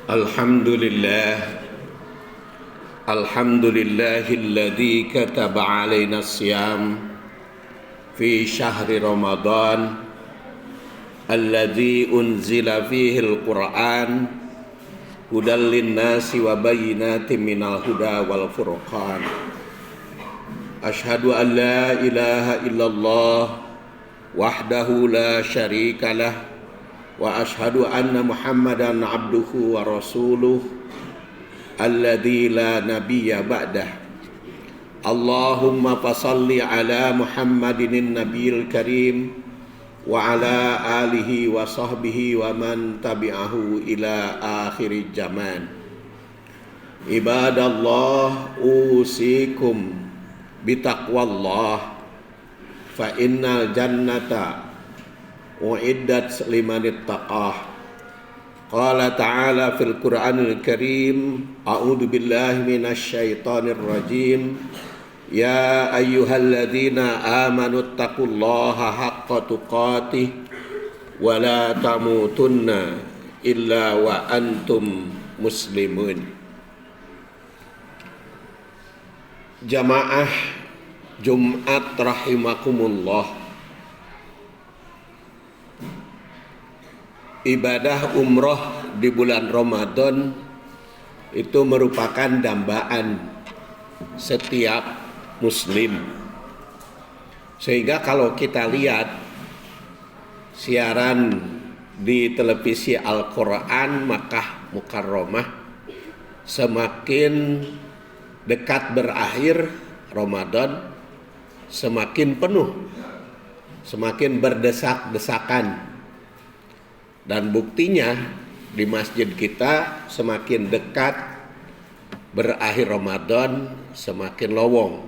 Alhamdulillah, alhamdulillahilladzi kataba alaina siyam fi syahri Ramadan alladzi unzila fihi al-Qur'an hudal linnasi wa bayyinatin minal huda wal furqan. Asyhadu an la ilaha illallah wahdahu la syarika lah wa ashhadu anna Muhammadan abduhu wa rasuluh alladzi la nabiyya ba'dah. Allahumma fasalli ala Muhammadin nabiyil karim wa ala alihi wa sahbihi wa man tabi'ahu ila akhir zaman. Ibadallah, usikum bitaqwallah fa innal jannata uiddat liman ittaqah. Qala ta'ala fil Qur'anil Karim, a'udzu billahi minasy syaithanir rajim. Ya ayyuhalladzina amanu taqullaha haqqa tuqatih wa la tamutunna illa wa antum muslimun. Jamaah Jumat rahimakumullah. Ibadah umroh di bulan Ramadan itu merupakan dambaan setiap muslim. Sehingga kalau kita lihat siaran di televisi Al-Quran Makkah Mukarramah, semakin dekat berakhir Ramadan semakin penuh, semakin berdesak-desakan. Dan buktinya di masjid kita semakin dekat berakhir Ramadan semakin lowong.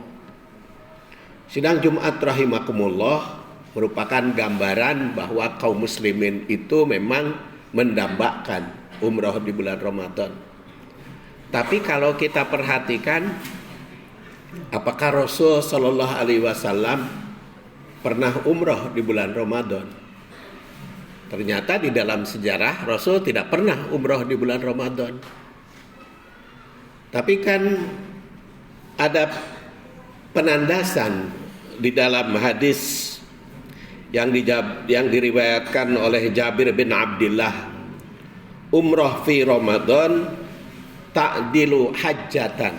Sidang Jumat rahimakumullah merupakan gambaran bahwa kaum muslimin itu memang mendambakan umroh di bulan Ramadan. Tapi kalau kita perhatikan, apakah Rasul Shallallahu Alaihi Wasallam pernah umroh di bulan Ramadan? Ternyata di dalam sejarah Rasul tidak pernah umroh di bulan Ramadan. Tapi kan ada penandasan di dalam hadis yang diriwayatkan oleh Jabir bin Abdullah. Umroh fi Ramadan ta'dilu hajjatan.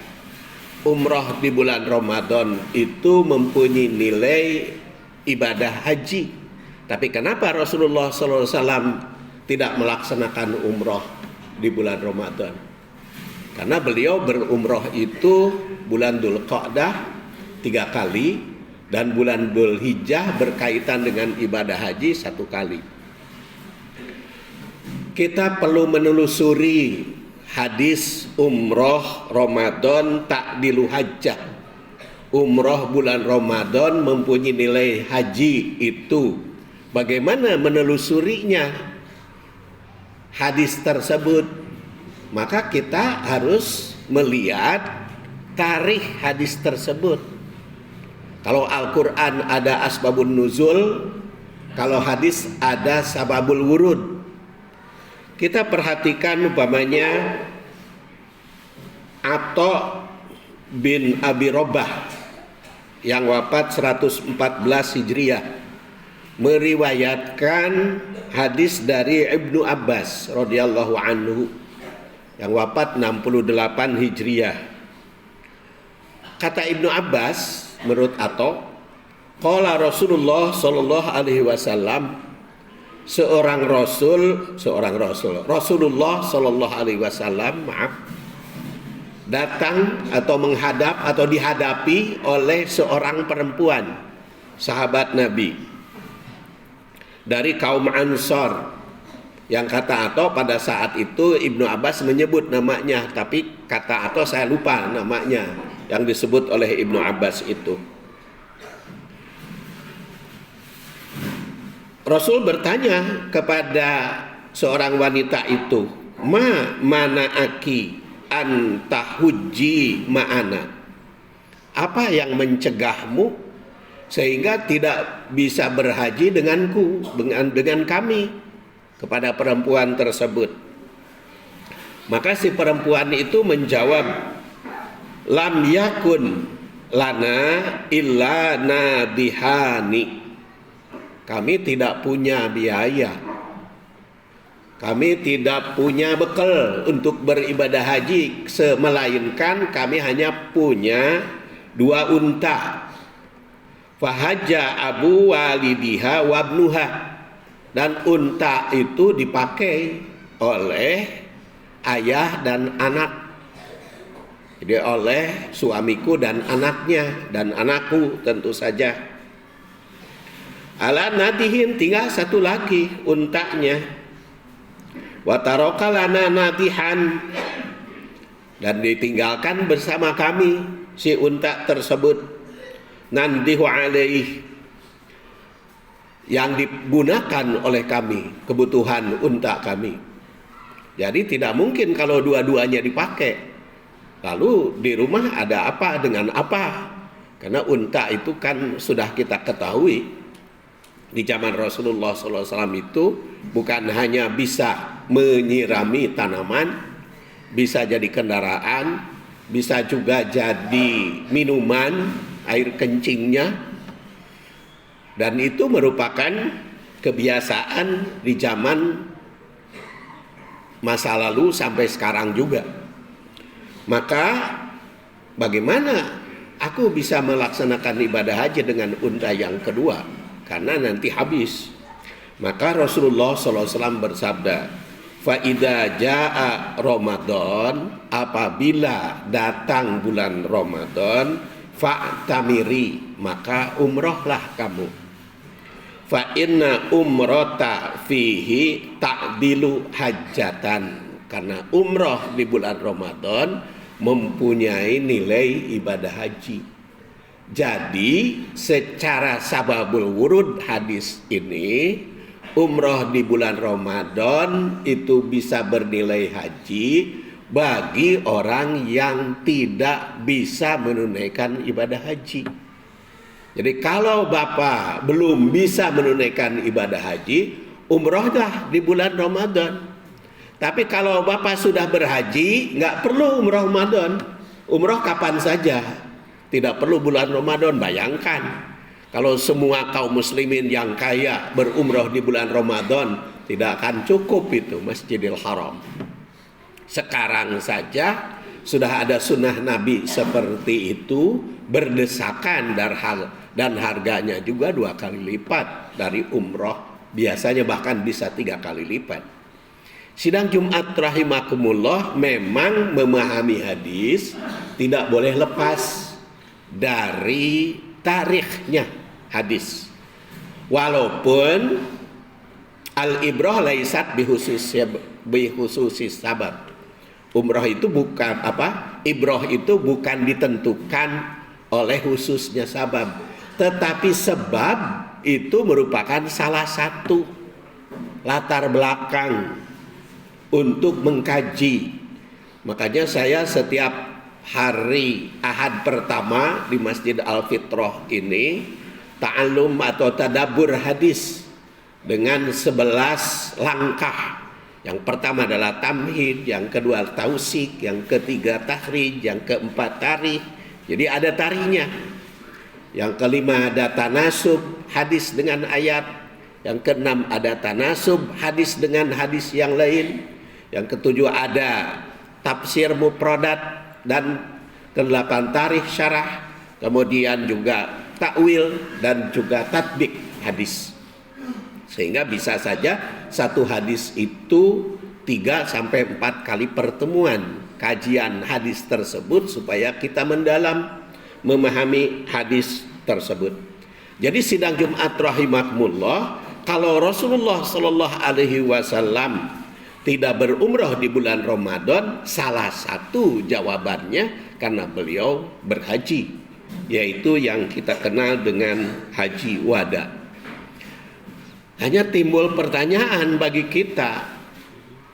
Umroh di bulan Ramadan itu mempunyai nilai ibadah haji. Tapi kenapa Rasulullah SAW tidak melaksanakan umroh di bulan Ramadan? Karena beliau berumroh itu bulan Dzulqa'dah 3 kali dan bulan Dzulhijjah berkaitan dengan ibadah haji 1 kali. Kita perlu menelusuri hadis umroh Ramadan ta'dilu hajjah. Umroh bulan Ramadan mempunyai nilai haji itu. Bagaimana menelusurinya hadis tersebut? Maka kita harus melihat tarikh hadis tersebut. Kalau Al-Quran ada asbabun nuzul, kalau hadis ada sababul wurud. Kita perhatikan umpamanya Atha bin Abi Robah yang wafat 114 Hijriah meriwayatkan hadis dari Ibnu Abbas radhiyallahu anhu yang wafat 68 Hijriah. Kata Ibnu Abbas menurut Atha, qala Rasulullah sallallahu alaihi wasallam, Rasulullah sallallahu alaihi wasallam datang atau menghadap atau dihadapi oleh seorang perempuan sahabat Nabi dari kaum Ansor, yang kata Atha pada saat itu Ibnu Abbas menyebut namanya, tapi kata Atha saya lupa namanya yang disebut oleh Ibnu Abbas itu. Rasul bertanya kepada seorang wanita itu, mana aki antahujji ma'ana, apa yang mencegahmu sehingga tidak bisa berhaji denganku, dengan kami, kepada perempuan tersebut. Maka si perempuan itu menjawab, lam yakun lana illa nadihani. Kami tidak punya biaya, kami tidak punya bekal untuk beribadah haji, melainkan kami hanya punya 2 unta. Fahajja abu walidiha wabnuha, dan unta itu dipakai oleh ayah dan anak. Jadi oleh suamiku dan anaknya dan anakku tentu saja. Ala nadihin, tinggal 1 lagi untanya. Wa taraka lana nadihan, dan ditinggalkan bersama kami si unta tersebut. Nandihu alaih, yang digunakan oleh kami, kebutuhan unta kami. Jadi tidak mungkin kalau dua-duanya dipakai. Lalu di rumah ada apa dengan apa? Karena unta itu kan sudah kita ketahui di zaman Rasulullah SAW itu bukan hanya bisa menyirami tanaman, bisa jadi kendaraan, bisa juga jadi minuman, air kencingnya. Dan itu merupakan kebiasaan di zaman masa lalu sampai sekarang juga. Maka bagaimana aku bisa melaksanakan ibadah haji dengan unta yang kedua? Karena nanti habis. Maka Rasulullah SAW bersabda, Fa'idha ja'a Ramadan, apabila datang bulan Ramadan, fa'tamiri, maka umrohlah kamu. Fa'inna umrota fihi ta'dilu hajatan, karena umroh di bulan Ramadan mempunyai nilai ibadah haji. Jadi secara sababul wurud hadis ini, umroh di bulan Ramadan itu bisa bernilai haji bagi orang yang tidak bisa menunaikan ibadah haji. Jadi kalau Bapak belum bisa menunaikan ibadah haji, umrohlah di bulan Ramadan. Tapi kalau Bapak sudah berhaji, nggak perlu umroh Ramadan. Umroh kapan saja, tidak perlu bulan Ramadan. Bayangkan kalau semua kaum muslimin yang kaya berumroh di bulan Ramadan, tidak akan cukup itu Masjidil Haram. Sekarang saja sudah ada sunnah Nabi seperti itu, berdesakan dan harganya juga 2 kali lipat dari umroh. Biasanya bahkan bisa 3 kali lipat. Sidang Jumat rahimakumullah, memang memahami hadis tidak boleh lepas dari tarikhnya hadis. Walaupun al-ibrah laisat bihususis sabab. Umrah itu bukan apa? Ibrah itu bukan ditentukan oleh khususnya sabab, tetapi sebab itu merupakan salah satu latar belakang untuk mengkaji. Makanya saya setiap hari Ahad pertama di Masjid Al-Fitrah ini ta'allum atau tadabbur hadis dengan 11 langkah. Yang pertama adalah tamhid, yang kedua tausik, yang ketiga tahrij, yang keempat tarikh. Jadi ada tarikhnya. Yang kelima ada tanasub hadis dengan ayat. Yang keenam ada tanasub hadis dengan hadis yang lain. Yang ketujuh ada tafsir mufradat, dan kedelapan tarikh syarah. Kemudian juga takwil dan juga tatbik hadis. Sehingga bisa saja satu hadis itu 3-4 kali pertemuan kajian hadis tersebut supaya kita mendalam memahami hadis tersebut. Jadi sidang Jumat rahimakumullah, kalau Rasulullah sallallahu alaihi wasallam tidak berumrah di bulan Ramadan, salah satu jawabannya karena beliau berhaji, yaitu yang kita kenal dengan haji wada. Hanya timbul pertanyaan bagi kita,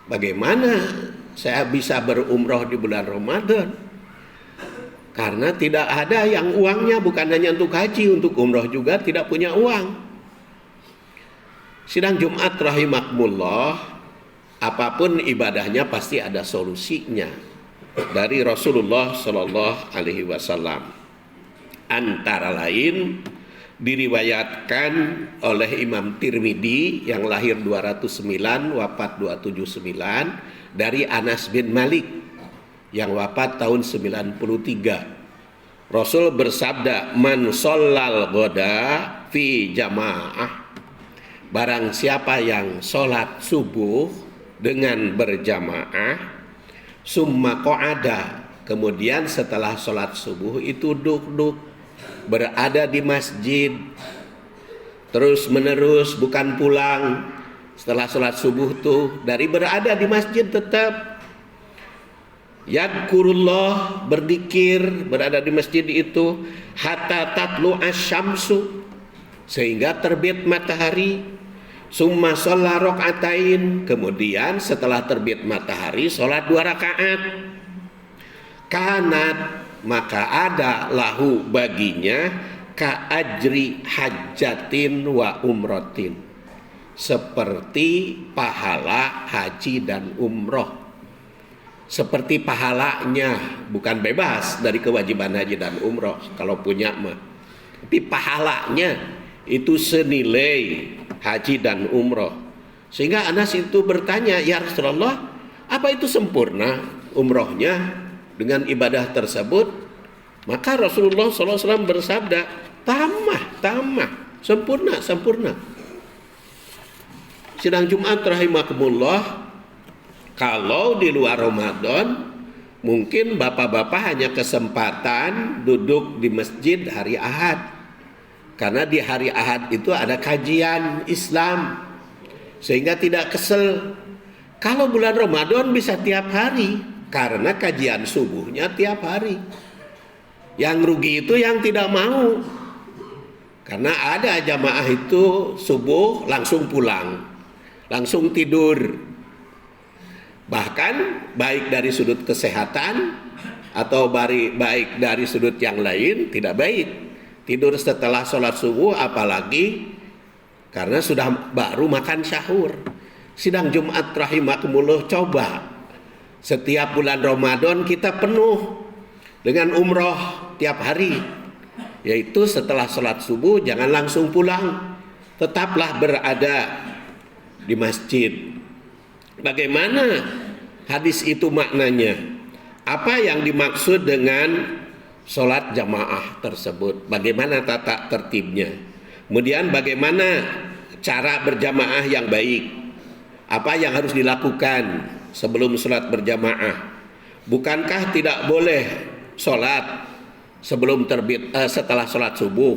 bagaimana saya bisa berumrah di bulan Ramadan? Karena tidak ada yang uangnya bukan hanya untuk haji, untuk umrah juga tidak punya uang. Sidang Jumat rahimakumullah, Apapun ibadahnya pasti ada solusinya dari Rasulullah Shallallahu Alaihi Wasallam. Antara lain diriwayatkan oleh Imam Tirmidzi yang lahir 209 wafat 279 dari Anas bin Malik yang wafat tahun 93. Rasul bersabda, man shollal ghoda fi jamaah, barang siapa yang sholat subuh dengan berjamaah, summa qa'ada, kemudian setelah sholat subuh itu duduk berada di masjid terus menerus, bukan pulang setelah sholat subuh tuh, dari berada di masjid tetap yadkurullah, berzikir, berada di masjid itu hatta tatlu asyamsu, sehingga terbit matahari. Summa sholla rokaatain, kemudian setelah terbit matahari sholat 2 rakaat. Kanat, maka ada lahu baginya ka ajri hajjatin wa umrotin, seperti pahala haji dan umroh. Seperti pahalanya, bukan bebas dari kewajiban haji dan umroh kalau punya mah, tapi pahalanya itu senilai haji dan umroh. Sehingga Anas itu bertanya, ya Rasulullah, apa itu sempurna umrohnya dengan ibadah tersebut? Maka Rasulullah SAW bersabda, tamah, sempurna. Sidang Jumat rahimakumullah, kalau di luar Ramadan mungkin bapak-bapak hanya kesempatan duduk di masjid hari Ahad, karena di hari Ahad itu ada kajian Islam, sehingga tidak kesel. Kalau bulan Ramadan bisa tiap hari, karena kajian subuhnya tiap hari. Yang rugi itu yang tidak mau, karena ada jamaah itu subuh langsung pulang, langsung tidur. Bahkan baik dari sudut kesehatan atau baik dari sudut yang lain tidak baik tidur setelah sholat subuh, apalagi karena sudah baru makan sahur. Sidang Jumat rahimakumullah, coba setiap bulan Ramadan kita penuh dengan umroh tiap hari, yaitu setelah sholat subuh jangan langsung pulang, tetaplah berada di masjid. Bagaimana hadis itu maknanya? Apa yang dimaksud dengan sholat jamaah tersebut? Bagaimana tata tertibnya? Kemudian bagaimana cara berjamaah yang baik? Apa yang harus dilakukan sebelum sholat berjamaah? Bukankah tidak boleh sholat sebelum terbit setelah sholat subuh?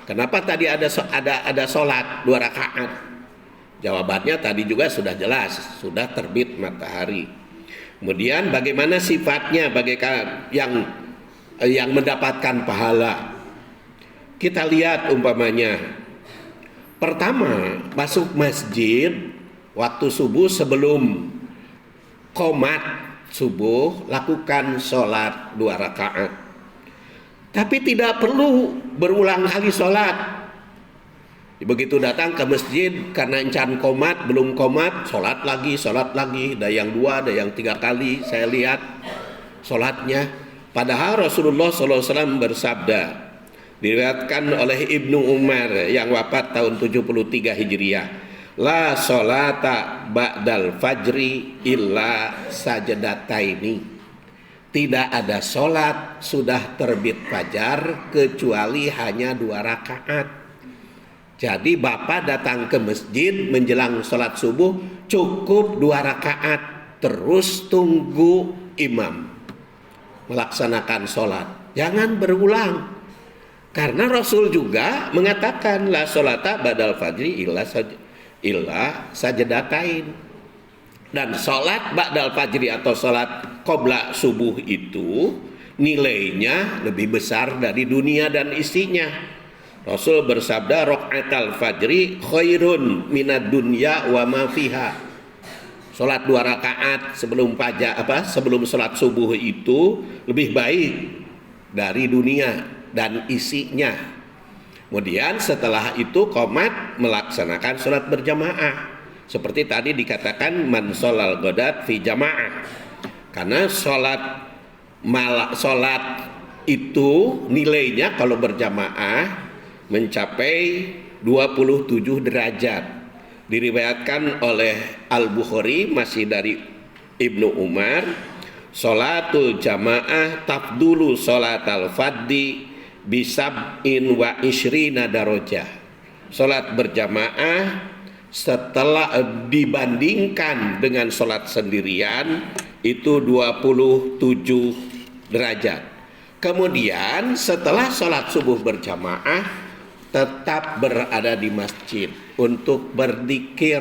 Kenapa tadi ada sholat 2 rakaat? Jawabannya tadi juga sudah jelas, sudah terbit matahari. Kemudian bagaimana sifatnya bagaikan yang mendapatkan pahala? Kita lihat umpamanya, pertama masuk masjid waktu subuh, sebelum qomat subuh lakukan sholat 2 rakaat, tapi tidak perlu berulang kali sholat. Begitu datang ke masjid karena encan qomat, belum qomat, sholat lagi. Ada yang 2, ada yang 3 kali saya lihat sholatnya. Padahal Rasulullah SAW bersabda, diriwayatkan oleh Ibnu Umar yang wafat tahun 73 Hijriah, la sholata ba'dal fajri illa sajadataini, tidak ada sholat sudah terbit fajar kecuali hanya 2 rakaat. Jadi bapak datang ke masjid menjelang sholat subuh cukup 2 rakaat, terus tunggu imam melaksanakan sholat, jangan berulang. Karena Rasul juga mengatakan la sholata ba'dal fajri illa sajadatain, dan sholat ba'dal fajri atau sholat qobla subuh itu nilainya lebih besar dari dunia dan isinya. Rasul bersabda, rokaatal fajri khairun minad dunya wa ma fiha. Salat 2 rakaat sebelum sebelum salat subuh itu lebih baik dari dunia dan isinya. Kemudian setelah itu qomat melaksanakan salat berjamaah. Seperti tadi dikatakan man sholal ghadat fi jamaah. Karena sholat itu nilainya kalau berjamaah mencapai 27 derajat. Diriwayatkan oleh Al-Bukhari masih dari Ibnu Umar, sholatul jamaah tafdulu sholatal faddi bisab'in wa ishrina darajah. Sholat berjamaah setelah dibandingkan dengan sholat sendirian itu 27 derajat. Kemudian setelah sholat subuh berjamaah tetap berada di masjid untuk berzikir.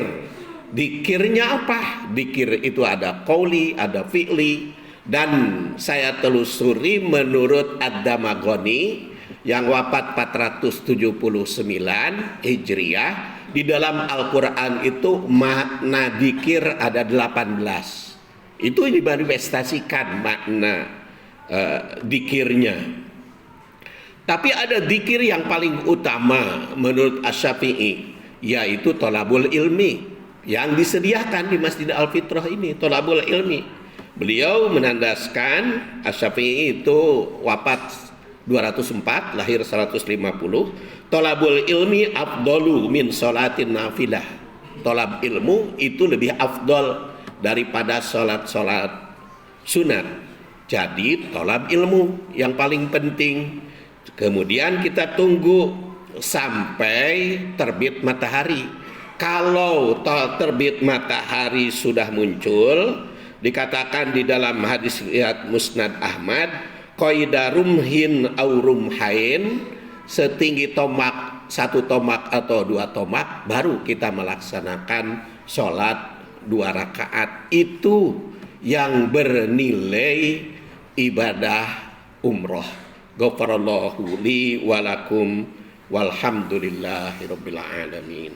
Dikirnya apa? Dikir itu ada qauli, ada fi'li, dan saya telusuri menurut Ad-Damagoni yang wafat 479 Hijriah, di dalam Al-Quran itu makna dikir ada 18. Itu dimanifestasikan makna dikirnya. Tapi ada dikir yang paling utama menurut Asy-Syafi'i, yaitu tolabul ilmi, yang disediakan di Masjid Al-Fitrah ini, tolabul ilmi. Beliau menandaskan, Asy-Syafi'i itu wafat 204, lahir 150. Tolabul ilmi afdalu min sholatin nafilah. Tolab ilmu itu lebih afdol daripada sholat-sholat sunat. Jadi tolab ilmu yang paling penting. Kemudian kita tunggu sampai terbit matahari. Kalau terbit matahari sudah muncul, dikatakan di dalam hadis riwayat Musnad Ahmad, qaida rumhin au rumhain, setinggi tomak, 1 tomak atau 2 tomak, baru kita melaksanakan sholat 2 rakaat. Itu yang bernilai ibadah umroh. Ghafarallahu li walakum walhamdulillahirabbil alamin.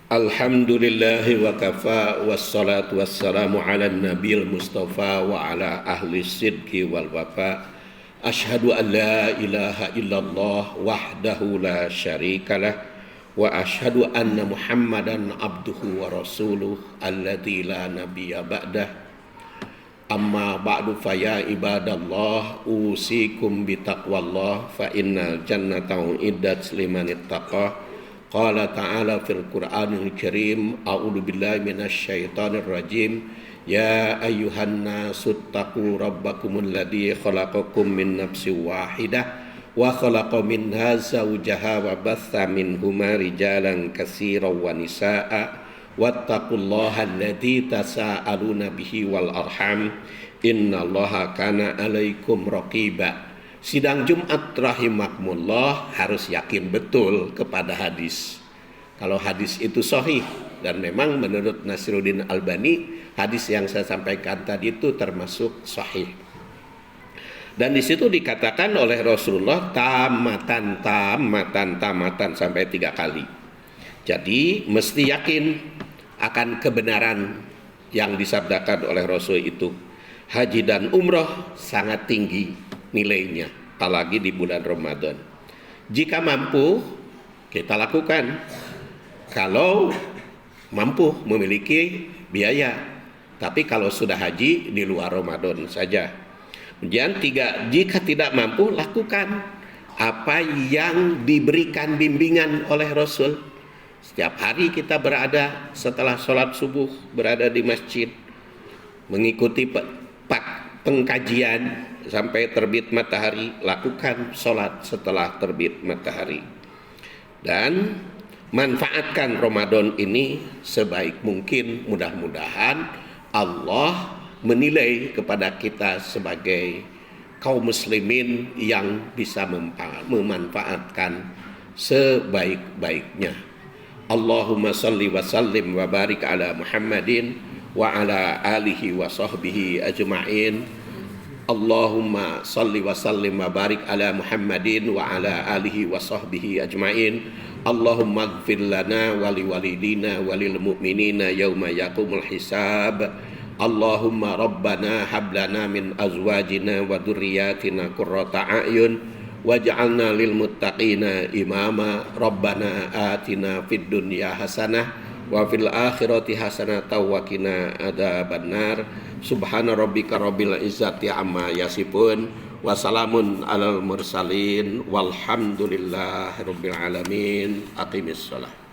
Alhamdulillahi wa kafa wassalatu wassalamu ala nabiyil mustafa wa ala ahli sidqi wal wafa. Ashhadu an la ilaha illallah wahdahu la syarikalah wa ashhadu anna muhammadan abduhu wa rasuluh alladzi la nabiyya ba'dah. Amma ba'du fa ya ibadallah usikum bitaqwallah fa innal jannata iddat liman ittaqa. Qala ta'ala fil Qur'anil Karim, a'udzu billahi minasy syaithanir rajim. Ya ayyuhan nasu taqu rabbakumul ladzi khalaqakum min nafsin wahidah wa khalaqa minha zawjaha wa batha minhuma rijalan katsiran wa nisaa'a wattaqullaha alladzi tasaaluna bihi wal arham innallaha kana 'alaikum raqiba. Sidang Jumat rahimakumullah harus yakin betul kepada hadis. Kalau hadis itu sahih, dan memang menurut Nasiruddin Albani hadis yang saya sampaikan tadi itu termasuk sahih. Dan di situ dikatakan oleh Rasulullah tamatan sampai 3 kali. Jadi mesti yakin akan kebenaran yang disabdakan oleh Rasul itu. Haji dan umroh sangat tinggi nilainya, apalagi di bulan Ramadan. Jika mampu, kita lakukan. Kalau mampu memiliki biaya. Tapi kalau sudah haji di luar Ramadan saja. Kemudian 3, jika tidak mampu, lakukan apa yang diberikan bimbingan oleh Rasul. Setiap hari kita berada setelah sholat subuh, berada di masjid, mengikuti pengkajian sampai terbit matahari. Lakukan sholat setelah terbit matahari. Dan manfaatkan Ramadan ini sebaik mungkin. Mudah-mudahan Allah menilai kepada kita sebagai kaum muslimin yang bisa memanfaatkan sebaik-baiknya. Allahumma salli wa sallim wa barik ala Muhammadin wa ala alihi wa sahbihi ajma'in. Allahumma salli wa sallim wa barik ala Muhammadin wa ala alihi wa sahbihi ajma'in. Allahumma ighfir lana wa liwalidina wa lil mu'minina yauma yaqumul hisab. Allahumma rabbana hablana min azwajina wa dzurriyyatina qurrata a'yun waj'alna lil muttaqina imama. Rabbana atina fid dunya hasanah wa fil akhirati hasanah wa qina adzabannar. Subhana rabbika rabbil izzati amma yasifun wa salamun alal mursalin walhamdulillahi rabbil alamin. Aqimissalah.